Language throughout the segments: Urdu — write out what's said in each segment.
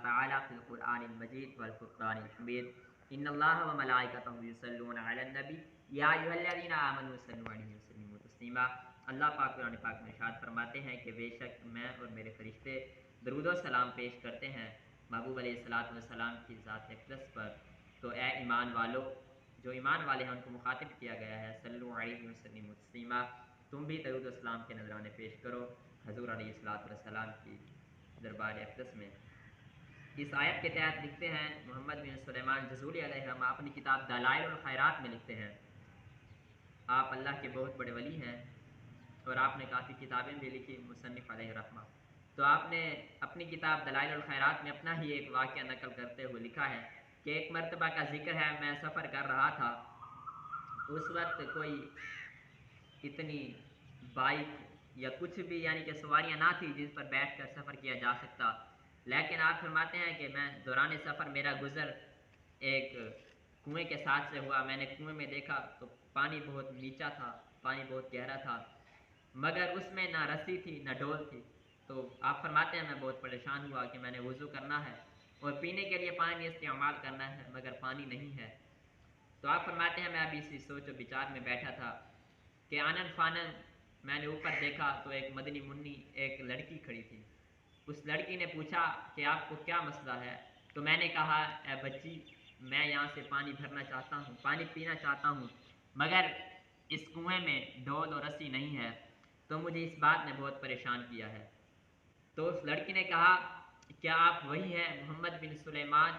تعالی فی القرآن المجید والفرقان الحمید ان اللہ و ملائکتہ یصلون علی النبی یا ایھا الذین آمنوا صلوا علیہ وسلموا تسلیما۔ اللہ پاک قرآن پاک میں ارشاد فرماتے ہیں کہ بے شک میں اور میرے فرشتے درود و سلام پیش کرتے ہیں محبوب علیہ الصلوۃ والسلام کی ذات اقدس پر۔ تو اے ایمان والو، جو ایمان والے ہیں ان کو مخاطب کیا گیا ہے، صلو علیہ وسلم تسلیما، تم بھی درود و سلام کے نذرانے پیش کرو حضور علیہ الصلوۃ والسلام کی دربار اقدس میں۔ اس آیت کے تحت لکھتے ہیں محمد بن سلیمان جزولی علیہ الرحمہ اپنی کتاب دلائل الخیرات میں لکھتے ہیں، آپ اللہ کے بہت بڑے ولی ہیں اور آپ نے کافی کتابیں بھی لکھی مصنف علیہ الرحمہ۔ تو آپ نے اپنی کتاب دلائل الخیرات میں اپنا ہی ایک واقعہ نقل کرتے ہوئے لکھا ہے کہ ایک مرتبہ کا ذکر ہے، میں سفر کر رہا تھا، اس وقت کوئی اتنی بائک یا کچھ بھی یعنی کہ سواریاں نہ تھی جس پر بیٹھ کر سفر کیا جا سکتا، لیکن آپ فرماتے ہیں کہ میں دوران سفر میرا گزر ایک کنویں کے ساتھ سے ہوا۔ میں نے کنویں میں دیکھا تو پانی بہت نیچا تھا، پانی بہت گہرا تھا، مگر اس میں نہ رسی تھی نہ ڈول تھی۔ تو آپ فرماتے ہیں میں بہت پریشان ہوا کہ میں نے وضو کرنا ہے اور پینے کے لیے پانی استعمال کرنا ہے مگر پانی نہیں ہے۔ تو آپ فرماتے ہیں میں ابھی اسی سوچ و بچار میں بیٹھا تھا کہ آنن فانن میں نے اوپر دیکھا تو ایک مدنی منی ایک لڑکی کھڑی تھی۔ اس لڑکی نے پوچھا کہ آپ کو کیا مسئلہ ہے؟ تو میں نے کہا اے بچی، میں یہاں سے پانی بھرنا چاہتا ہوں، پانی پینا چاہتا ہوں، مگر اس کنویں میں ڈول اور رسی نہیں ہے، تو مجھے اس بات نے بہت پریشان کیا ہے۔ تو اس لڑکی نے کہا کیا آپ وہی ہیں محمد بن سلیمان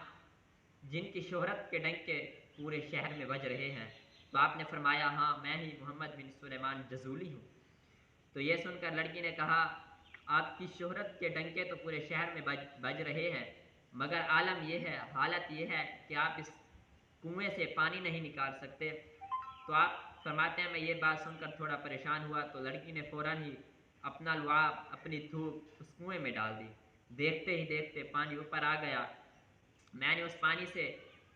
جن کی شہرت کے ڈنکے پورے شہر میں بج رہے ہیں؟ تو آپ نے فرمایا ہاں میں ہی محمد بن سلیمان جزولی ہوں۔ تو یہ سن کر لڑکی نے کہا آپ کی شہرت کے ڈنکے تو پورے شہر میں بج رہے ہیں، مگر عالم یہ ہے، حالت یہ ہے کہ آپ اس کنویں سے پانی نہیں نکال سکتے۔ تو آپ فرماتے ہیں میں یہ بات سن کر تھوڑا پریشان ہوا تو لڑکی نے فوراً ہی اپنا لعاب اپنی تھوک اس کنویں میں ڈال دی۔ دیکھتے ہی دیکھتے پانی اوپر آ گیا۔ میں نے اس پانی سے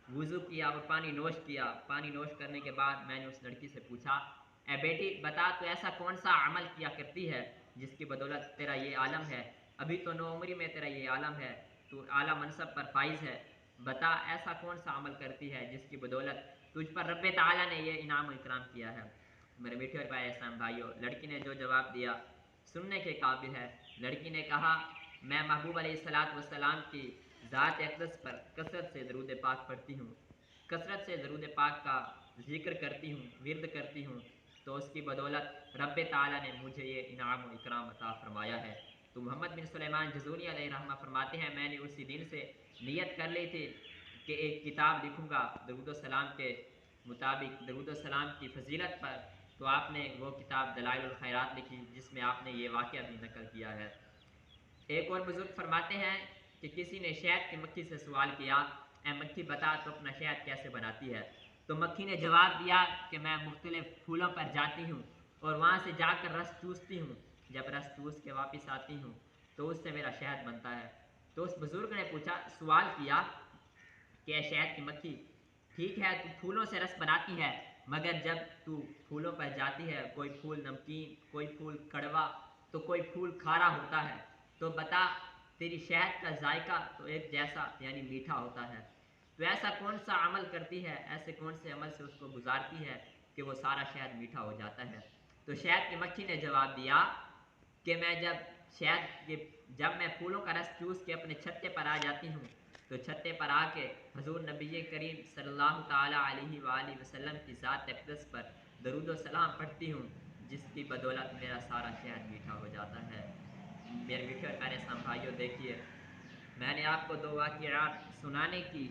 وضو کیا اور پانی نوش کیا۔ پانی نوش کرنے کے بعد میں نے اس لڑکی سے پوچھا اے بیٹی بتا تو ایسا کون سا عمل کیا کرتی ہے جس کی بدولت تیرا یہ عالم ہے؟ ابھی تو نوعمری میں تیرا یہ عالم ہے، تو اعلیٰ منصب پر فائز ہے، بتا ایسا کون سا عمل کرتی ہے جس کی بدولت تجھ پر رب تعالیٰ نے یہ انعام و اکرام کیا ہے؟ میرے میٹھے اور پیارے اسلام بھائیو، لڑکی نے جو جواب دیا سننے کے قابل ہے۔ لڑکی نے کہا میں محبوب علیہ الصلوۃ والسلام کی ذات اقدس پر کثرت سے درود پاک پڑھتی ہوں، کثرت سے درود پاک کا ذکر کرتی ہوں، ورد کرتی ہوں، تو اس کی بدولت رب تعالیٰ نے مجھے یہ انعام و اکرام عطا فرمایا ہے۔ تو محمد بن سلیمان جزولی علیہ الرحمہ فرماتے ہیں میں نے اسی دن سے نیت کر لی تھی کہ ایک کتاب لکھوں گا درود و سلام کے مطابق، درود و سلام کی فضیلت پر۔ تو آپ نے وہ کتاب دلائل الخیرات لکھی جس میں آپ نے یہ واقعہ بھی نقل کیا ہے۔ ایک اور بزرگ فرماتے ہیں کہ کسی نے شہد کی مکھی سے سوال کیا اے مکھی بتا تو اپنا شہد کیسے بناتی ہے؟ تو مکھی نے جواب دیا کہ میں مختلف پھولوں پر جاتی ہوں اور وہاں سے جا کر رس چوستی ہوں، جب رس چوس کے واپس آتی ہوں تو اس سے میرا شہد بنتا ہے۔ تو اس بزرگ نے پوچھا سوال کیا کہ اے شہد کی مکھی، ٹھیک ہے تو پھولوں سے رس بناتی ہے، مگر جب تو پھولوں پر جاتی ہے کوئی پھول نمکین، کوئی پھول کڑوا تو کوئی پھول کھارا ہوتا ہے، تو بتا تیری شہد کا ذائقہ تو ایک جیسا یعنی میٹھا ہوتا ہے، تو ایسا کون سا عمل کرتی ہے، ایسے کون سے عمل سے اس کو گزارتی ہے کہ وہ سارا شہد میٹھا ہو جاتا ہے؟ تو شہد کی مکھی نے جواب دیا کہ میں جب میں پھولوں کا رس چوس کے اپنے چھتے پر آ جاتی ہوں تو چھتے پر آ کے حضور نبی کریم صلی اللہ تعالیٰ علیہ وآلہ وسلم کی ذات اقدس پر درود و سلام پڑھتی ہوں، جس کی بدولت میرا سارا شہد میٹھا ہو جاتا ہے۔ میرے میٹھے اور پیارے اسلام بھائیوں، دیکھیے میں نے آپ کو دو واقعات سنانے کی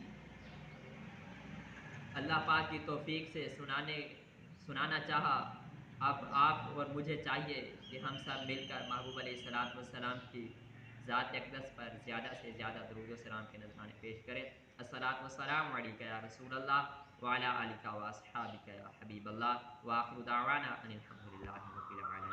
اللہ پاک کی توفیق سے سنانا چاہا۔ اب آپ اور مجھے چاہیے کہ ہم سب مل کر محبوب علیہ الصلوۃ والسلام کی ذات اقدس پر زیادہ سے زیادہ درود و سلام کے نذرانے پیش کریں۔ الصلاۃ والسلام علیک یا رسول اللہ وعلی آلک واصحابک یا حبیب اللہ، وآخر دعوانا ان الحمد للہ رب العالمین۔